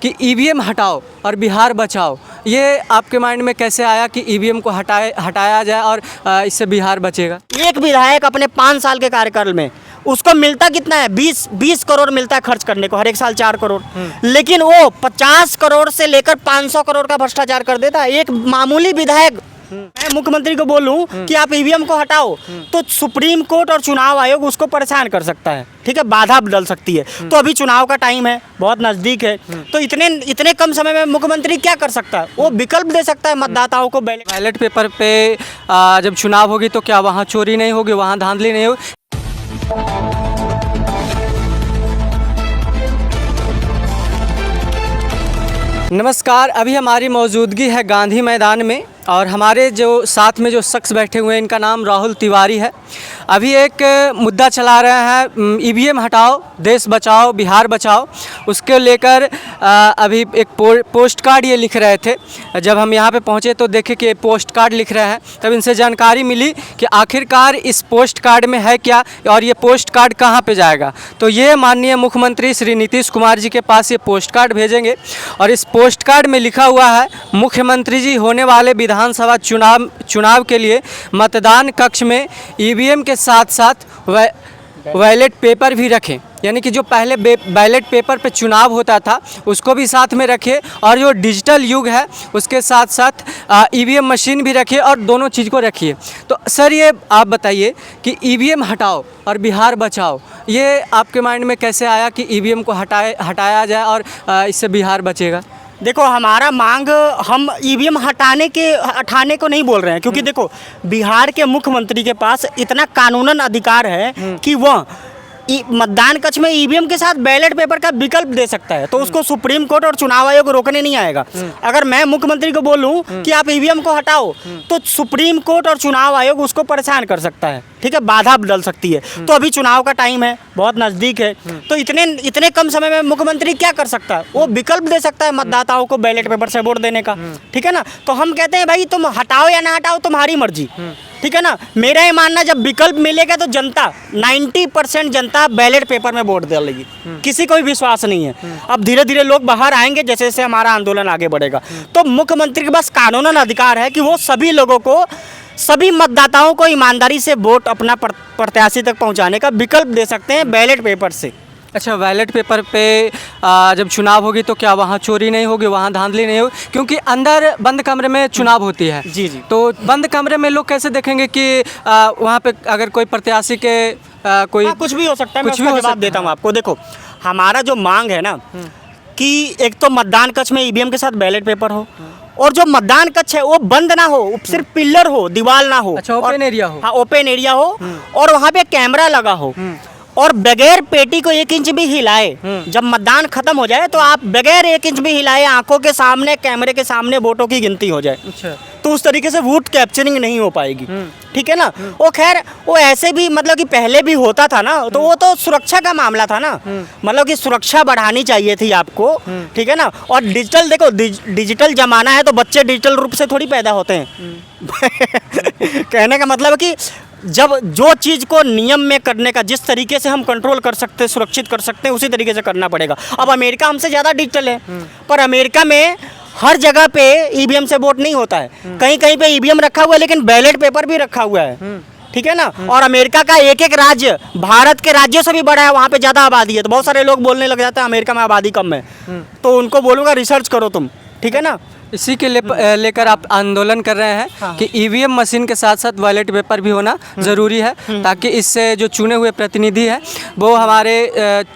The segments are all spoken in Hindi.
कि ईवीएम हटाओ और बिहार बचाओ, ये आपके माइंड में कैसे आया कि ईवीएम को हटाया जाए और इससे बिहार बचेगा? एक विधायक अपने 5 साल के कार्यकाल में उसको मिलता कितना है? 20 करोड़ मिलता है खर्च करने को, हर एक साल 4 करोड़। लेकिन वो 50 करोड़ से लेकर 500 करोड़ का भ्रष्टाचार कर देता है एक मामूली विधायक। मैं मुख्यमंत्री को बोलूं कि आप ईवीएम को हटाओ तो सुप्रीम कोर्ट और चुनाव आयोग उसको परेशान कर सकता है, ठीक है, बाधा डल सकती है। तो अभी चुनाव का टाइम है, बहुत नज़दीक है, तो इतने कम समय में मुख्यमंत्री क्या कर सकता है? वो विकल्प दे सकता है मतदाताओं को। बैलेट पेपर पे जब चुनाव होगी तो क्या वहाँ चोरी नहीं होगी, वहाँ धांधली नहीं होगी? नमस्कार, अभी हमारी मौजूदगी है गांधी मैदान में और हमारे जो साथ में जो शख्स बैठे हुए हैं इनका नाम राहुल तिवारी है। अभी एक मुद्दा चला रहे हैं, ईवीएम हटाओ देश बचाओ बिहार बचाओ, उसके लेकर अभी एक पोस्ट कार्ड ये लिख रहे थे। जब हम यहाँ पे पहुँचे तो देखे कि पोस्ट कार्ड लिख रहे हैं, तब इनसे जानकारी मिली कि आखिरकार इस पोस्ट कार्ड में है क्या और ये पोस्ट कार्ड कहाँ पे जाएगा। तो ये माननीय मुख्यमंत्री श्री नीतीश कुमार जी के पास ये पोस्ट कार्ड भेजेंगे और इस पोस्ट कार्ड में लिखा हुआ है, मुख्यमंत्री जी होने वाले विधानसभा चुनाव के लिए मतदान कक्ष में ईवीएम के साथ साथ बैलेट पेपर भी रखें। यानी कि जो पहले बैलेट पेपर पे चुनाव होता था उसको भी साथ में रखिए और जो डिजिटल युग है उसके साथ साथ ईवीएम मशीन भी रखिए और दोनों चीज़ को रखिए। तो सर ये आप बताइए कि ईवीएम हटाओ और बिहार बचाओ, ये आपके माइंड में कैसे आया कि ईवीएम को हटाया जाए और इससे बिहार बचेगा? देखो, हमारा मांग हम ईवीएम हटाने को नहीं बोल रहे हैं, क्योंकि देखो बिहार के मुख्यमंत्री के पास इतना कानूनन अधिकार है कि वह मतदान कक्ष में ईवीएम के साथ बैलेट पेपर का विकल्प दे सकता है। तो उसको सुप्रीम कोर्ट और चुनाव आयोग रोकने नहीं आएगा। अगर मैं मुख्यमंत्री को बोलूं कि आप ईवीएम को हटाओ तो सुप्रीम कोर्ट और चुनाव आयोग उसको परेशान कर सकता है, ठीक है, बाधा डल सकती है। तो अभी चुनाव का टाइम है, बहुत नज़दीक है, तो इतने कम समय में मुख्यमंत्री क्या कर सकता है? वो विकल्प दे सकता है मतदाताओं को बैलेट पेपर से वोट देने का, ठीक है ना। तो हम कहते हैं भाई तुम हटाओ या ना हटाओ तुम्हारी मर्जी, ठीक है ना। मेरा ये मानना, जब विकल्प मिलेगा तो जनता 90% जनता बैलेट पेपर में वोट डालेगी, किसी को भी विश्वास नहीं है। अब धीरे धीरे लोग बाहर आएंगे जैसे जैसे हमारा आंदोलन आगे बढ़ेगा। तो मुख्यमंत्री के पास कानूनन अधिकार है कि वो सभी लोगों को, सभी मतदाताओं को ईमानदारी से वोट अपना प्रत्याशी तक पहुंचाने का विकल्प दे सकते हैं बैलेट पेपर से। अच्छा, बैलेट पेपर पे जब चुनाव होगी तो क्या वहाँ चोरी नहीं होगी, वहाँ धांधली नहीं होगी? क्योंकि अंदर बंद कमरे में चुनाव होती है। जी जी। तो बंद कमरे में लोग कैसे देखेंगे कि वहाँ पे अगर कोई प्रत्याशी के कोई कुछ भी हो सकता है। मैं उसका जवाब देता हूँ आपको। देखो, हमारा जो मांग है ना कि एक तो मतदान कक्ष में ईवीएम के साथ बैलेट पेपर हो और जो मतदान कक्ष है वो बंद ना हो, सिर्फ पिल्लर हो, दीवार ना हो। अच्छा, ओपन एरिया हो। हाँ, ओपन एरिया हो और वहाँ पे कैमरा लगा हो और बगैर पेटी को 1 इंच भी हिलाए, जब मतदान खत्म हो जाए तो आप बगैर 1 इंच भी हिलाए आंखों के सामने, कैमरे के सामने वोटों की गिनती हो जाए। अच्छा। तो उस तरीके से वोट कैप्चरिंग नहीं हो पाएगी, ठीक है ना। वो खैर वो ऐसे भी मतलब कि पहले भी होता था ना, तो वो तो सुरक्षा का मामला था ना, मतलब कि सुरक्षा बढ़ानी चाहिए थी आपको, ठीक है ना। और डिजिटल, देखो डिजिटल जमाना है तो बच्चे डिजिटल रूप से थोड़ी पैदा होते हैं। कहने का मतलब है कि जब जो चीज़ को नियम में करने का, जिस तरीके से हम कंट्रोल कर सकते हैं, सुरक्षित कर सकते हैं, उसी तरीके से करना पड़ेगा। अब अमेरिका हमसे ज़्यादा डिजिटल है, पर अमेरिका में हर जगह पे ईवीएम से वोट नहीं होता है। कहीं कहीं पे ईवीएम रखा हुआ है लेकिन बैलेट पेपर भी रखा हुआ है, ठीक है ना। और अमेरिका का एक एक राज्य भारत के राज्यों से भी बड़ा है, वहाँ पे ज़्यादा आबादी है। तो बहुत सारे लोग बोलने लग जाते हैं अमेरिका में आबादी कम है, तो उनको बोलूँगा रिसर्च करो तुम, ठीक है ना। इसी के लेकर आप आंदोलन कर रहे हैं कि ईवीएम मशीन के साथ साथ बैलेट पेपर भी होना ज़रूरी है, ताकि इससे जो चुने हुए प्रतिनिधि हैं वो हमारे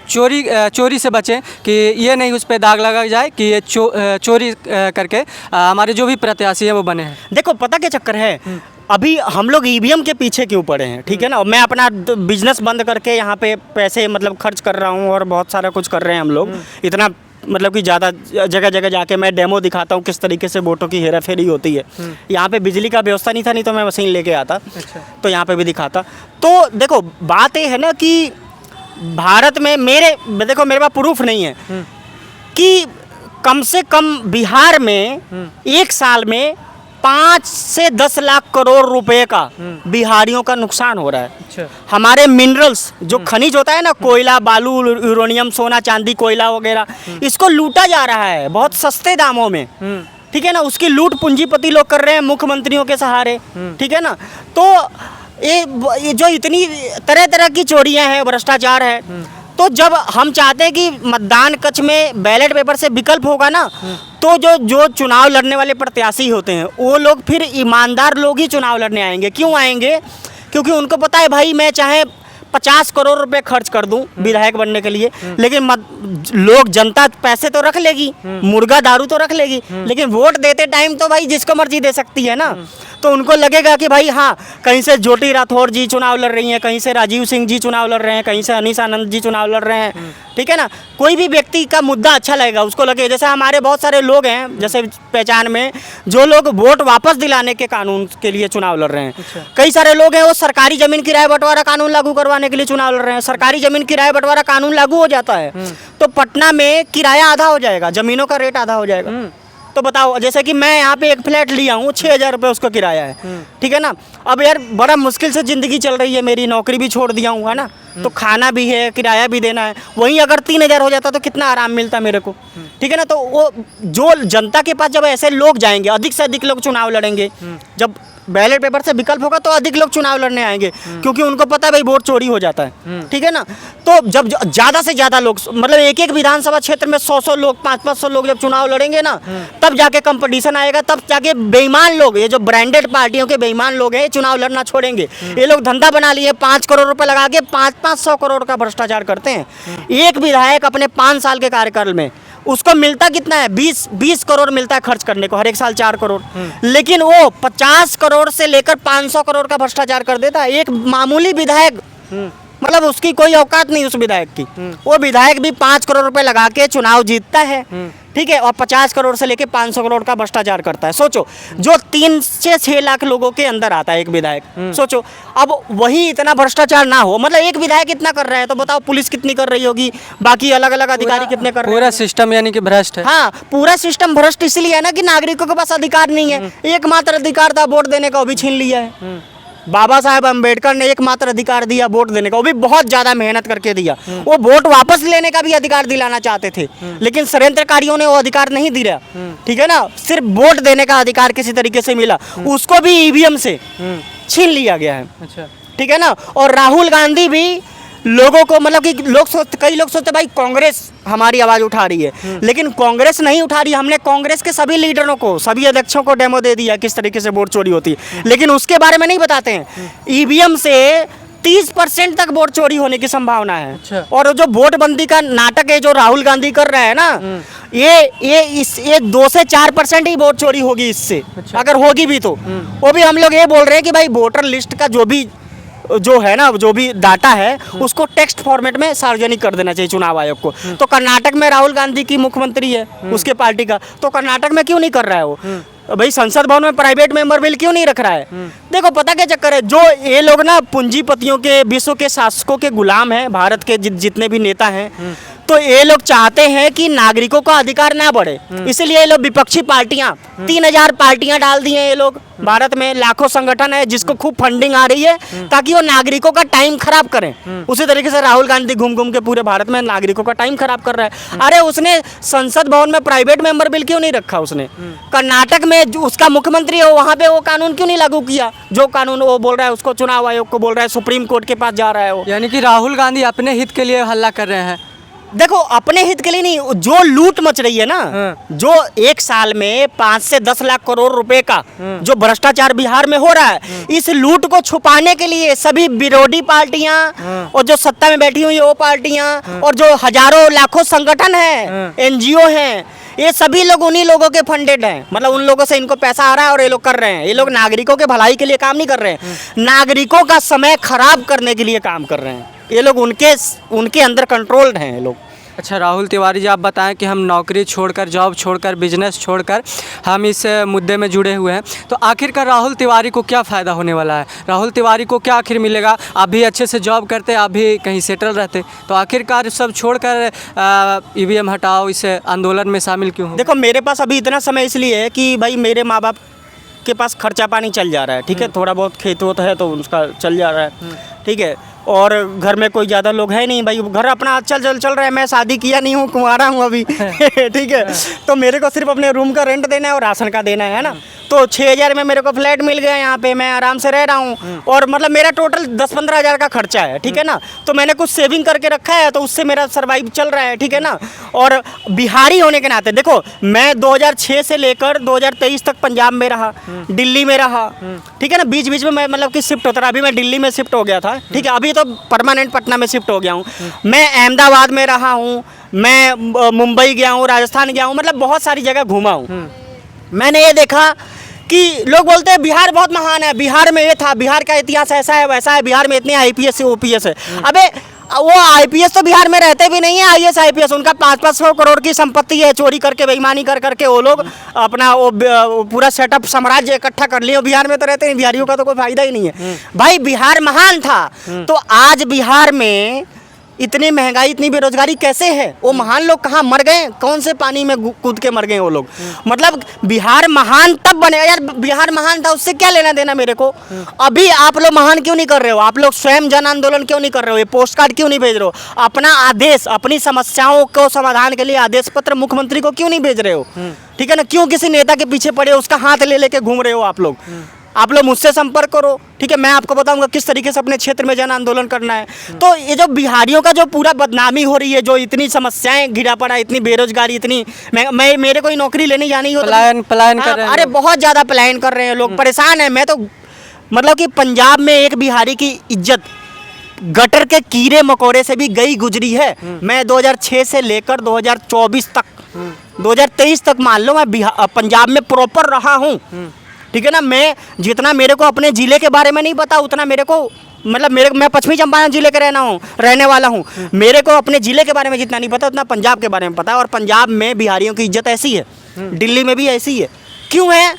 चोरी से बचें, कि ये नहीं उस पर दाग लगा जाए कि ये चोरी करके हमारे जो भी प्रत्याशी हैं वो बने हैं। देखो, पता क्या चक्कर है, अभी हम लोग ईवीएम के पीछे क्यों पड़े हैं, ठीक है ना। मैं अपना बिजनेस बंद करके यहाँ पे पैसे मतलब खर्च कर रहा हूँ और बहुत सारा कुछ कर रहे हैं हम लोग। इतना मतलब कि ज़्यादा जगह जगह जाके मैं डेमो दिखाता हूँ किस तरीके से वोटों की हेरा फेरी होती है। यहाँ पे बिजली का व्यवस्था नहीं था, नहीं तो मैं मशीन लेके आता। अच्छा। तो यहाँ पे भी दिखाता। तो देखो, बात ये है ना कि भारत में देखो मेरे पास प्रूफ नहीं है कि कम से कम बिहार में 1 साल में 5 से 10 लाख करोड़ रुपए का बिहारियों का नुकसान हो रहा है। अच्छा। हमारे मिनरल्स जो खनिज होता है ना, कोयला, बालू, यूरेनियम, सोना, चांदी, कोयला वगैरह, इसको लूटा जा रहा है बहुत सस्ते दामों में। ठीक है ना, उसकी लूट पूंजीपति लोग कर रहे हैं मुख्यमंत्रियों के सहारे। ठीक है ना, तो ये जो इतनी तरह तरह की चोरियां हैं, भ्रष्टाचार है, तो जब हम चाहते हैं कि मतदान कक्ष में बैलेट पेपर से विकल्प होगा ना, तो जो जो चुनाव लड़ने वाले प्रत्याशी होते हैं वो लोग फिर ईमानदार लोग ही चुनाव लड़ने आएंगे। क्यों आएंगे? क्योंकि उनको पता है भाई मैं चाहे 50 करोड़ रुपए खर्च कर दूं विधायक बनने के लिए, लेकिन लोग, जनता पैसे तो रख लेगी, मुर्गा दारू तो रख लेगी, लेकिन वोट देते टाइम तो भाई जिसको मर्जी दे सकती है ना। तो उनको लगेगा कि भाई हाँ, कहीं से ज्योति राठौर जी चुनाव लड़ रही हैं, कहीं से राजीव सिंह जी चुनाव लड़ रहे हैं, कहीं से अनीस आनंद जी चुनाव लड़ रहे हैं। ठीक है ना, कोई भी व्यक्ति का मुद्दा अच्छा लगेगा उसको, लगे जैसे हमारे बहुत सारे लोग हैं जैसे पहचान में, जो लोग वोट वापस दिलाने के कानून के लिए चुनाव लड़ रहे हैं। अच्छा। कई सारे लोग हैं वो सरकारी जमीन किराए बंटवारा कानून लागू करवाने के लिए चुनाव लड़ रहे हैं। सरकारी जमीन किराए बंटवारा कानून लागू हो जाता है तो पटना में किराया आधा हो जाएगा, जमीनों का रेट आधा हो जाएगा। तो बताओ, जैसे कि मैं यहाँ पे एक फ्लैट लिया हूँ, 6,000 रुपये उसका किराया है। ठीक है ना, अब यार बड़ा मुश्किल से ज़िंदगी चल रही है मेरी, नौकरी भी छोड़ दिया हूँ, है ना, तो खाना भी है, किराया भी देना है। वहीं अगर 3,000 हो जाता तो कितना आराम मिलता मेरे को। ठीक है ना, तो वो जो जनता के पास जब ऐसे लोग जाएंगे, अधिक से अधिक लोग चुनाव लड़ेंगे, जब बैलेट पेपर से विकल्प होगा तो अधिक लोग चुनाव लड़ने आएंगे, क्योंकि उनको पता है भाई वोट चोरी हो जाता है। ठीक है ना, तो जब ज़्यादा से ज़्यादा लोग, मतलब एक एक विधानसभा क्षेत्र में 100-100 लोग, 500-500 लोग जब चुनाव लड़ेंगे ना, तब जाके कंपटीशन आएगा, तब जाके बेईमान लोग, ये जो ब्रांडेड पार्टियों के बेईमान लोग हैं, ये चुनाव लड़ना छोड़ेंगे। ये लोग धंधा बना लिए, 5 करोड़ रुपए लगा के 500-500 करोड़ का भ्रष्टाचार करते हैं। एक विधायक अपने 5 साल के कार्यकाल में उसको मिलता कितना है? 20 करोड़ मिलता है खर्च करने को, हर एक साल 4 करोड़। लेकिन वो 50 करोड़ से लेकर 500 करोड़ का भ्रष्टाचार कर देता है। एक मामूली विधायक, मतलब उसकी कोई औकात नहीं उस विधायक की, वो विधायक भी 5 करोड़ रुपए लगा के चुनाव जीतता है। ठीक है, और 50 करोड़ से लेके 500 करोड़ का भ्रष्टाचार करता है। सोचो, जो 3 से 6 लाख लोगों के अंदर आता है एक विधायक, सोचो अब वही इतना भ्रष्टाचार ना हो, मतलब एक विधायक इतना कर रहा है तो बताओ पुलिस कितनी कर रही होगी, बाकी अलग अलग अधिकारी कितने कर रहे हैं। पूरा सिस्टम यानी कि भ्रष्ट है। हाँ, पूरा सिस्टम भ्रष्ट इसलिए है ना कि नागरिकों के पास अधिकार नहीं है। एकमात्र अधिकार था वोट देने का, वो भी छीन लिया है। बाबा साहेब अम्बेडकर ने एकमात्र अधिकार दिया वोट देने का, वो भी बहुत ज्यादा मेहनत करके दिया। वो वोट वापस लेने का भी अधिकार दिलाना चाहते थे, लेकिन षड्यंत्रकारियों ने वो अधिकार नहीं दिया। ठीक है ना, सिर्फ वोट देने का अधिकार किसी तरीके से मिला, उसको भी ईवीएम से छीन लिया गया है। अच्छा। ठीक है ना, और राहुल गांधी भी लोगों को, मतलब कि कई लोग सोचते भाई कांग्रेस हमारी आवाज़ उठा रही है, लेकिन कांग्रेस नहीं उठा रही। हमने कांग्रेस के सभी लीडरों को, सभी अध्यक्षों को डेमो दे दिया किस तरीके से वोट चोरी होती है, लेकिन उसके बारे में नहीं बताते हैं। ईवीएम से 30% तक वोट चोरी होने की संभावना है। अच्छा। और जो वोटबंदी का नाटक है जो राहुल गांधी कर रहे हैं ना, ये 2 से 4% ही वोट चोरी होगी इससे। अच्छा। अगर होगी भी तो वो भी हम लोग ये बोल रहे हैं कि भाई वोटर लिस्ट का जो है ना, जो भी डाटा है उसको टेक्स्ट फॉर्मेट में सार्वजनिक कर देना चाहिए चुनाव आयोग को। तो कर्नाटक में राहुल गांधी की मुख्यमंत्री है उसके पार्टी का, तो कर्नाटक में क्यों नहीं कर रहा है वो? भाई संसद भवन में प्राइवेट मेंबर बिल क्यों नहीं रख रहा है? देखो पता क्या चक्कर है, जो ये लोग ना पूंजीपतियों के, विश्व के शासकों के गुलाम हैं, भारत के जितने भी नेता हैं, तो ये लोग चाहते हैं कि नागरिकों का अधिकार ना बढ़े, इसलिए ये लोग विपक्षी पार्टियां, 3,000 पार्टियां डाल दी हैं ये लोग। भारत में लाखों संगठन है जिसको खूब फंडिंग आ रही है ताकि वो नागरिकों का टाइम खराब करें। उसी तरीके से राहुल गांधी घूम घूम के पूरे भारत में नागरिकों का टाइम खराब कर रहा है। अरे उसने संसद भवन में प्राइवेट मेंबर बिल क्यों नहीं रखा? उसने कर्नाटक में जो उसका मुख्यमंत्री है वहां पे वो कानून क्यों नहीं लागू किया? जो कानून वो बोल रहा है उसको चुनाव आयोग को बोल रहा है, सुप्रीम कोर्ट के पास जा रहा है वो। यानी कि राहुल गांधी अपने हित के लिए हल्ला कर रहे हैं। देखो अपने हित के लिए नहीं, जो लूट मच रही है ना, जो एक साल में 5 से 10 लाख करोड़ रुपए का जो भ्रष्टाचार बिहार में हो रहा है, इस लूट को छुपाने के लिए सभी विरोधी पार्टियां और जो सत्ता में बैठी हुई वो पार्टियां और जो हजारों लाखों संगठन हैं, एनजीओ हैं, ये सभी लोग उन्हीं लोगों के फंडेड हैं। मतलब उन लोगों से इनको पैसा आ रहा है और ये लोग कर रहे हैं। ये लोग नागरिकों के भलाई के लिए काम नहीं कर रहे हैं, नागरिकों का समय खराब करने के लिए काम कर रहे हैं। ये लोग उनके अंदर कंट्रोल्ड हैं ये लोग। अच्छा राहुल तिवारी जी, आप बताएं कि हम नौकरी छोड़कर, जॉब छोड़कर, बिजनेस छोड़कर हम इस मुद्दे में जुड़े हुए हैं, तो आखिरकार राहुल तिवारी को क्या फ़ायदा होने वाला है? राहुल तिवारी को क्या आखिर मिलेगा? आप भी अच्छे से जॉब करते, आप भी कहीं सेटल रहते, तो आखिरकार सब छोड़कर ईवीएम हटाओ, इस आंदोलन में शामिल क्यों हो? देखो मेरे पास अभी इतना समय इसलिए है कि भाई मेरे माँ बाप के पास खर्चा पानी चल जा रहा है, ठीक है, थोड़ा बहुत खेत वोत है तो उसका चल जा रहा है, ठीक है, और घर में कोई ज़्यादा लोग है नहीं भाई, घर अपना चल रहा है। मैं शादी किया नहीं हूँ, कुंवारा हूँ अभी ठीक है, तो मेरे को सिर्फ अपने रूम का रेंट देना है और राशन का देना है ना। तो 6,000 में मेरे को फ्लैट मिल गया यहाँ पे, मैं आराम से रह रहा हूँ, और मतलब मेरा टोटल 10-15 हज़ार का खर्चा है, ठीक है ना। तो मैंने कुछ सेविंग करके रखा है, तो उससे मेरा सर्वाइव चल रहा है, ठीक है ना। और बिहारी होने के नाते देखो, मैं 2006 से लेकर 2023 तक पंजाब में रहा, दिल्ली में रहा, ठीक है ना। बीच बीच में मैं मतलब कि शिफ्ट होता रहा। अभी मैं दिल्ली में शिफ्ट हो गया था, ठीक है, अभी तो परमानेंट पटना में शिफ्ट हो गया हूँ। मैं अहमदाबाद में रहा हूँ, मैं मुंबई गया हूँ, राजस्थान गया हूँ, मतलब बहुत सारी जगह घूमा हूँ। मैंने ये देखा कि लोग बोलते हैं बिहार बहुत महान है, बिहार में ये था, बिहार का इतिहास ऐसा है वैसा है, बिहार में इतने IPS से OPS है। अबे वो IPS तो बिहार में रहते भी नहीं है, IS IPS उनका 500 करोड़ की संपत्ति है, चोरी करके बेईमानी कर करके वो लोग अपना वो पूरा सेटअप साम्राज्य इकट्ठा कर लिए। बिहार में तो रहते नहीं, बिहारियों का तो कोई फायदा ही नहीं है भाई। बिहार महान था, तो आज बिहार में इतनी महंगाई, इतनी बेरोजगारी कैसे है? वो महान लोग कहाँ मर गए? कौन से पानी में कूद के मर गए वो लोग? मतलब बिहार महान तब बनेगा यार, बिहार महान था उससे क्या लेना देना मेरे को? अभी आप लोग महान क्यों नहीं कर रहे हो? आप लोग स्वयं जन आंदोलन क्यों नहीं कर रहे हो? ये पोस्ट कार्ड क्यों नहीं भेज रहे हो? अपना आदेश, अपनी समस्याओं को समाधान के लिए आदेश पत्र मुख्यमंत्री को क्यों नहीं भेज रहे हो? ठीक है ना, क्यों किसी नेता के पीछे पड़े हो, उसका हाथ ले लेके घूम रहे हो आप लोग? आप लोग मुझसे संपर्क करो, ठीक है, मैं आपको बताऊंगा किस तरीके से अपने क्षेत्र में जन आंदोलन करना है। तो ये जो बिहारियों का जो पूरा बदनामी हो रही है, जो इतनी समस्याएं घिरा पड़ा, इतनी बेरोजगारी, इतनी मैं मेरे कोई नौकरी लेने जानी हो, पलायन कर रहे हैं। अरे बहुत ज़्यादा पलायन कर रहे हैं लोग, परेशान है। मैं तो मतलब कि पंजाब में एक बिहारी की इज्जत गटर के कीड़े मकोड़े से भी गई गुजरी है। मैं 2006 से लेकर 2024 तक 2023 तक मान लो मैं पंजाब में प्रॉपर रहा हूँ, ठीक है ना। मैं जितना मेरे को अपने ज़िले के बारे में नहीं पता, उतना मेरे को मतलब मैं पश्चिमी चंपारण जिले के रहने वाला हूँ। मेरे को अपने ज़िले के बारे में जितना नहीं पता, उतना पंजाब के बारे में पता है। और पंजाब में बिहारियों की इज्जत ऐसी है, दिल्ली में भी ऐसी है। क्यों है?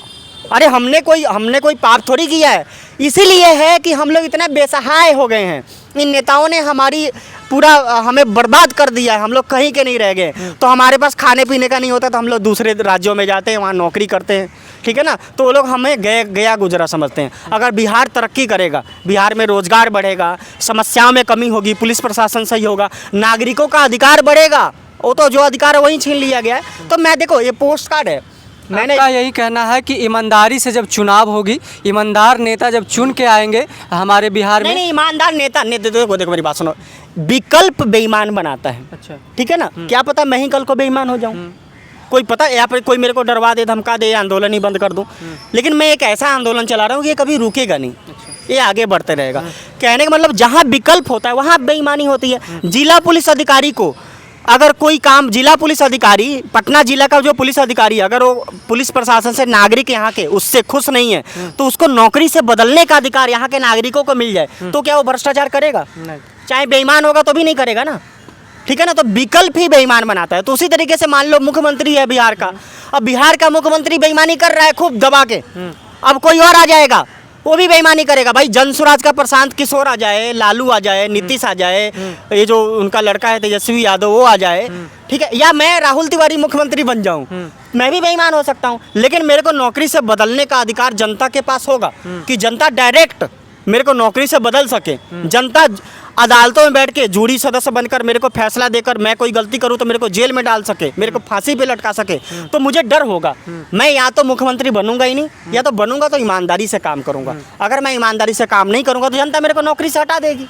अरे हमने कोई पाप थोड़ी किया है, इसीलिए है कि हम लोग इतना बेसहाय हो गए हैं। इन नेताओं ने हमारी पूरा हमें बर्बाद कर दिया है, हम लोग कहीं के नहीं रह गए। तो हमारे पास खाने पीने का नहीं होता तो हम लोग दूसरे राज्यों में जाते हैं, वहाँ नौकरी करते हैं, ठीक है ना। तो वो लोग हमें गया गुजरा समझते हैं। अगर बिहार तरक्की करेगा, बिहार में रोजगार बढ़ेगा, समस्याओं में कमी होगी, पुलिस प्रशासन सही होगा, नागरिकों का अधिकार बढ़ेगा। वो तो जो अधिकार है वही छीन लिया गया है। तो मैं देखो, ये पोस्ट कार्ड है, मैंने यही कहना है कि ईमानदारी से जब चुनाव होगी, ईमानदार नेता जब चुन के आएंगे हमारे बिहार में। नहीं, ईमानदार नेता देखो मेरी बात सुनो, विकल्प बेईमान बनाता है। अच्छा, ठीक है ना, क्या पता मैं ही कल को बेईमान हो जाऊं। कोई पता यहाँ पर कोई मेरे को डरवा दे, धमका दे, आंदोलन ही बंद कर दूं। लेकिन मैं एक ऐसा आंदोलन चला रहा हूँ कि ये कभी रुकेगा नहीं, ये आगे बढ़ते रहेगा। कहने का मतलब जहाँ विकल्प होता है वहाँ बेईमानी होती है। जिला पुलिस अधिकारी को अगर कोई काम, जिला पुलिस अधिकारी, पटना जिला का जो पुलिस अधिकारी, अगर वो पुलिस प्रशासन से, नागरिक यहाँ के उससे खुश नहीं है, तो उसको नौकरी से बदलने का अधिकार यहाँ के नागरिकों को मिल जाए, तो क्या वो भ्रष्टाचार करेगा? नहीं। चाहे बेईमान होगा तो भी नहीं करेगा ना, ठीक है ना। तो विकल्प ही बेईमान बनाता है। तो उसी तरीके से मान लो मुख्यमंत्री है बिहार का, अब बिहार का मुख्यमंत्री बेईमानी कर रहा है खूब दबा के, अब कोई और आ जाएगा वो भी बेईमानी करेगा। भाई जनसुराज का प्रशांत किशोर आ जाए, लालू आ जाए, नीतीश आ जाए, ये जो उनका लड़का है तेजस्वी यादव वो आ जाए, ठीक है, या मैं राहुल तिवारी मुख्यमंत्री बन जाऊं, मैं भी बेईमान हो सकता हूं। लेकिन मेरे को नौकरी से बदलने का अधिकार जनता के पास होगा कि जनता डायरेक्ट मेरे को नौकरी से बदल सके। जनता अदालतों में बैठ के जूरी सदस्य बनकर मेरे को फैसला देकर, मैं कोई गलती करूं तो मेरे को जेल में डाल सके, मेरे को फांसी पे लटका सके, तो मुझे डर होगा। मैं या तो मुख्यमंत्री बनूंगा ही नहीं, या तो बनूंगा तो ईमानदारी से काम करूंगा। अगर मैं ईमानदारी से काम नहीं करूंगा तो जनता मेरे को नौकरी से हटा देगी।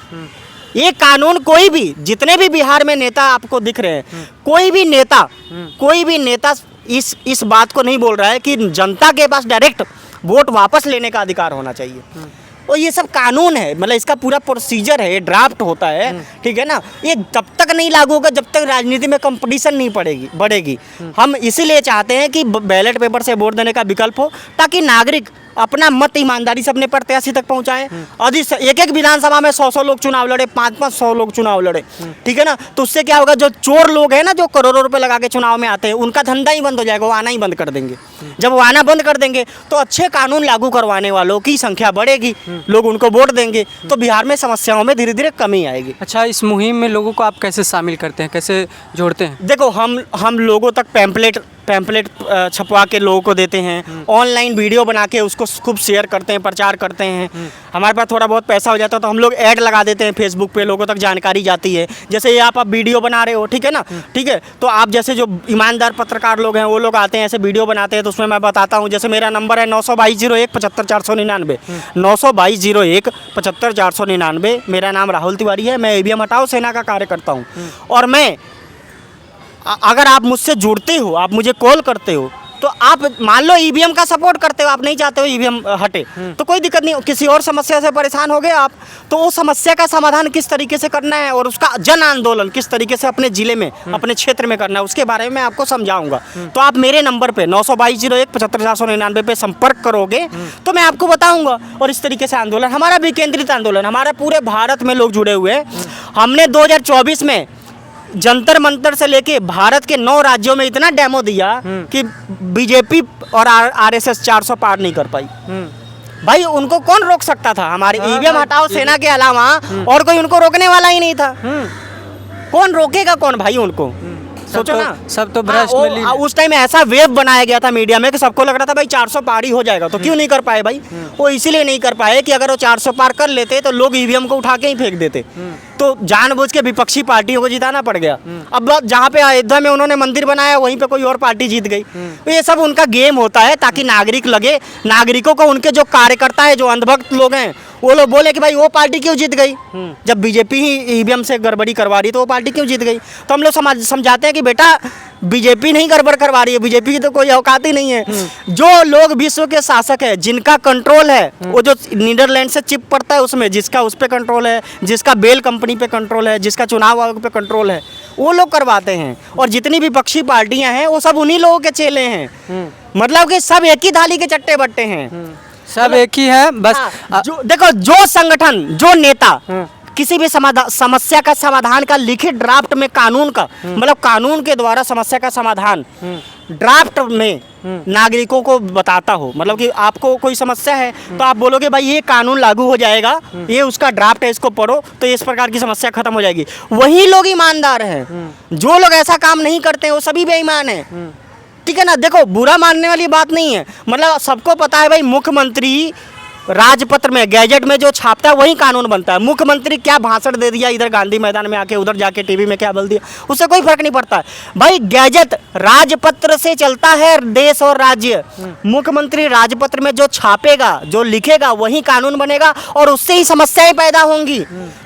ये कानून कोई भी, जितने भी बिहार में नेता आपको दिख रहे हैं, कोई भी नेता इस बात को नहीं बोल रहा है कि जनता के पास डायरेक्ट वोट वापस लेने का अधिकार होना चाहिए। और ये सब कानून है, मतलब इसका पूरा प्रोसीजर है, ये ड्राफ्ट होता है, ठीक है ना। ये तब तक नहीं लागू होगा जब तक राजनीति में कंपटीशन नहीं बढ़ेगी। हम इसीलिए चाहते हैं कि बैलेट पेपर से वोट देने का विकल्प हो, ताकि नागरिक अपना मत ईमानदारी से अपने प्रत्याशी तक पहुंचाएं। एक विधानसभा में 100 लोग चुनाव लड़े, 500 लोग चुनाव लड़े, ठीक है ना। तो उससे क्या होगा, जो चोर लोग हैं ना, जो करोड़ों रुपए लगा के चुनाव में आते हैं, उनका धंधा ही बंद हो जाएगा, वो आना ही बंद कर देंगे। जब वो आना बंद कर देंगे तो अच्छे कानून लागू करवाने वालों की संख्या बढ़ेगी, लोग उनको वोट देंगे, तो बिहार में समस्याओं में धीरे धीरे कमी आएगी। अच्छा, इस मुहिम में लोगों को आप कैसे शामिल करते हैं, कैसे जोड़ते हैं? देखो, हम लोगों तक पैम्पलेट पैम्पलेट छपवा के लोगों को देते हैं, ऑनलाइन वीडियो बना के उसको खूब शेयर करते हैं, प्रचार करते हैं। हमारे पास थोड़ा बहुत पैसा हो जाता है तो हम लोग ऐड लगा देते हैं फेसबुक पे, लोगों तक जानकारी जाती है। जैसे ये आप वीडियो बना रहे हो, ठीक है ना, ठीक है, तो आप जैसे जो ईमानदार पत्रकार लोग हैं वो लोग आते हैं, ऐसे वीडियो बनाते हैं, तो उसमें मैं बताता हूँ। जैसे मेरा नंबर है 92201 75 499 मेरा नाम राहुल तिवारी है, मैं ईवीएम हटाओ सेना का कार्य करता हूँ। और मैं अगर आप मुझसे जुड़ते हो, आप मुझे कॉल करते हो, तो आप मान लो ईवीएम का सपोर्ट करते हो, आप नहीं चाहते हो ईवीएम हटे, तो कोई दिक्कत नहीं। किसी और समस्या से परेशान हो गए आप, तो वो समस्या का समाधान किस तरीके से करना है और उसका जन आंदोलन किस तरीके से अपने जिले में, अपने क्षेत्र में करना है, उसके बारे में मैं आपको समझाऊंगा। तो आप मेरे नंबर पे 92201 75 499 पे संपर्क करोगे तो मैं आपको बताऊंगा। और इस तरीके से आंदोलन हमारा विकेंद्रित आंदोलन, हमारा पूरे भारत में लोग जुड़े हुए हैं। हमने 2024 में जंतर मंतर से लेके भारत के 9 राज्यों में इतना डेमो दिया कि बीजेपी और आरएसएस 400 पार नहीं कर पाई। भाई उनको कौन रोक सकता था? हमारे ईवीएम हटाओ सेना के अलावा और कोई उनको रोकने वाला ही नहीं था। कौन रोकेगा कौन भाई उनको? सोचो ना, सब तो भ्रष्ट मिली। उस टाइम ऐसा वेव बनाया गया था मीडिया में कि सबको लग रहा था भाई 400 पार ही हो जाएगा, तो क्यों नहीं कर पाए भाई? वो इसीलिए नहीं कर पाए कि अगर वो 400 पार कर लेते तो लोग ईवीएम को उठा के ही फेंक देते। तो जानबूझ के विपक्षी पार्टियों को जिताना पड़ गया। अब जहाँ पे अयोध्या में उन्होंने मंदिर बनाया वहीं पे कोई और पार्टी जीत गई। तो ये सब उनका गेम होता है ताकि नागरिक लगे, नागरिकों को, उनके जो कार्यकर्ता है, जो अंधभक्त लोग हैं, वो लोग बोले कि भाई वो पार्टी क्यों जीत गई, जब बीजेपी ही ईवीएम से गड़बड़ी करवा रही तो वो पार्टी क्यों जीत गई। तो हम लोग समझाते हैं कि बेटा बीजेपी नहीं गड़बड़ करवा रही है, बीजेपी की तो कोई औकात ही नहीं है। जो लोग विश्व के शासक है, जिनका कंट्रोल है, वो जो नीदरलैंड से चिप पड़ता है उसमें, जिसका उस पर कंट्रोल है, जिसका बेल कंपनी पे कंट्रोल है, जिसका चुनाव आयोग पे कंट्रोल है, वो लोग करवाते हैं। और जितनी भी विपक्षी पार्टियां हैं वो सब उन्हीं लोगों के चेले हैं। मतलब कि सब एक ही थाली के चट्टे बट्टे हैं, सब एक ही है बस। जो देखो, जो संगठन, जो नेता किसी भी समस्या का समाधान का लिखित ड्राफ्ट में कानून का, मतलब कानून के द्वारा समस्या का समाधान ड्राफ्ट में नागरिकों को बताता हो, मतलब कि आपको कोई समस्या है तो आप बोलोगे भाई ये कानून लागू हो जाएगा, ये उसका ड्राफ्ट है, इसको पढ़ो तो इस प्रकार की समस्या खत्म हो जाएगी। वही लोग ईमानदार हैं। जो लोग ऐसा काम नहीं करते हैं वो सभी बेईमान हैं। ठीक है ना। देखो, बुरा मानने वाली बात नहीं है, मतलब सबको पता है भाई मुख्यमंत्री राजपत्र में, गैजेट में जो छापता है वही कानून बनता है। मुख्यमंत्री क्या भाषण दे दिया इधर गांधी मैदान में आके, उधर जाके टीवी में क्या बोल दिया, उससे कोई फर्क नहीं पड़ता है भाई। गैजेट राजपत्र से चलता है देश और राज्य। मुख्यमंत्री राजपत्र में जो छापेगा, जो लिखेगा वही कानून बनेगा और उससे ही समस्याएं पैदा होंगी।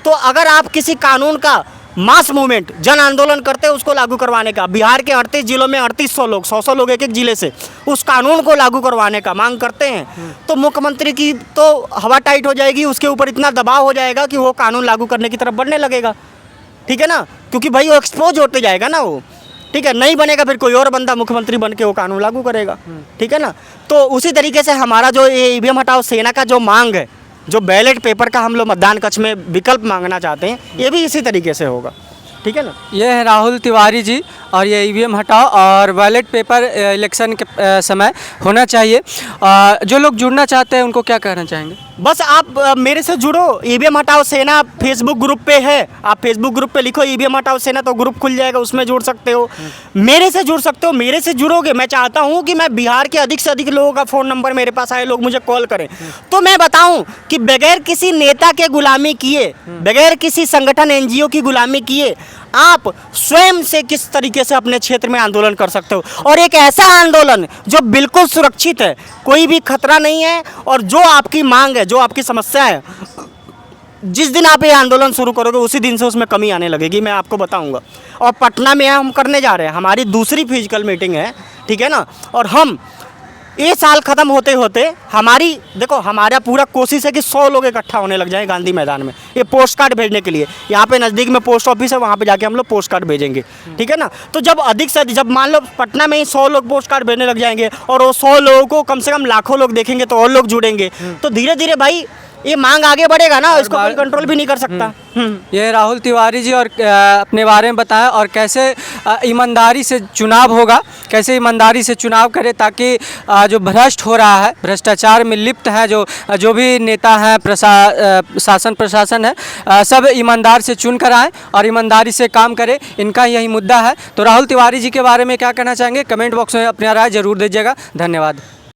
तो अगर आप किसी कानून का मास मूवमेंट, जन आंदोलन करते हैं उसको लागू करवाने का, बिहार के 38 जिलों में 3800 लोग, 100 लोग एक एक जिले से उस कानून को लागू करवाने का मांग करते हैं, तो मुख्यमंत्री की तो हवा टाइट हो जाएगी, उसके ऊपर इतना दबाव हो जाएगा कि वो कानून लागू करने की तरफ बढ़ने लगेगा। ठीक है ना, क्योंकि भाई वो एक्सपोज होते जाएगा ना वो। ठीक है, नहीं बनेगा फिर कोई और बंदा मुख्यमंत्री बन के वो कानून लागू करेगा। ठीक है ना। तो उसी तरीके से हमारा जो ये ईवीएम हटाओ सेना का जो मांग है, जो बैलेट पेपर का हम लोग मतदान कक्ष में विकल्प मांगना चाहते हैं, ये भी इसी तरीके से होगा। ठीक है ना। ये है राहुल तिवारी जी, और ये ईवीएम हटाओ और बैलेट पेपर इलेक्शन के समय होना चाहिए। जो लोग जुड़ना चाहते हैं उनको क्या कहना चाहेंगे? बस आप मेरे से जुड़ो। ईवीएम हटाओ सेना फेसबुक ग्रुप पे है, आप फेसबुक ग्रुप पे लिखो ईवीएम हटाओ सेना तो ग्रुप खुल जाएगा, उसमें जुड़ सकते हो। मेरे से जुड़ सकते हो, मेरे से जुड़ोगे। मैं चाहता हूँ कि मैं बिहार के अधिक से अधिक लोगों का फ़ोन नंबर मेरे पास आए, लोग मुझे कॉल करें, तो मैं बताऊँ कि बगैर किसी नेता के गुलामी किए, बगैर किसी संगठन एनजीओ की गुलामी किए, आप स्वयं से किस तरीके से अपने क्षेत्र में आंदोलन कर सकते हो। और एक ऐसा आंदोलन जो बिल्कुल सुरक्षित है, कोई भी खतरा नहीं है, और जो आपकी मांग है, जो आपकी समस्या है, जिस दिन आप ये आंदोलन शुरू करोगे उसी दिन से उसमें कमी आने लगेगी, मैं आपको बताऊंगा। और पटना में हम करने जा रहे हैं, हमारी दूसरी फिजिकल मीटिंग है। ठीक है ना। और हम ये साल ख़त्म होते होते हमारी, देखो हमारा पूरा कोशिश है कि 100 लोग इकट्ठा होने लग जाएं गांधी मैदान में, ये पोस्ट कार्ड भेजने के लिए। यहाँ पे नज़दीक में पोस्ट ऑफिस है, वहाँ पे जाके हम लोग पोस्ट कार्ड भेजेंगे। ठीक है ना। तो जब अधिक से अधिक, जब मान लो पटना में ही 100 लोग पोस्ट कार्ड भेजने लग जाएंगे और वो 100 लोगों को कम से कम लाखों लोग देखेंगे तो और लोग जुड़ेंगे, तो धीरे धीरे भाई ये मांग आगे बढ़ेगा ना, इसको कोई बार- कंट्रोल भी नहीं कर सकता। ये राहुल तिवारी जी और अपने बारे में बताएं और कैसे ईमानदारी से चुनाव होगा, कैसे ईमानदारी से चुनाव करें ताकि जो भ्रष्ट हो रहा है, भ्रष्टाचार में लिप्त है जो भी नेता हैं, शासन प्रशासन है, सब ईमानदार से चुन कर आएँ और ईमानदारी से काम करें, इनका यही मुद्दा है। तो राहुल तिवारी जी के बारे में क्या कहना चाहेंगे, कमेंट बॉक्स में अपनी राय जरूर दीजिएगा। धन्यवाद।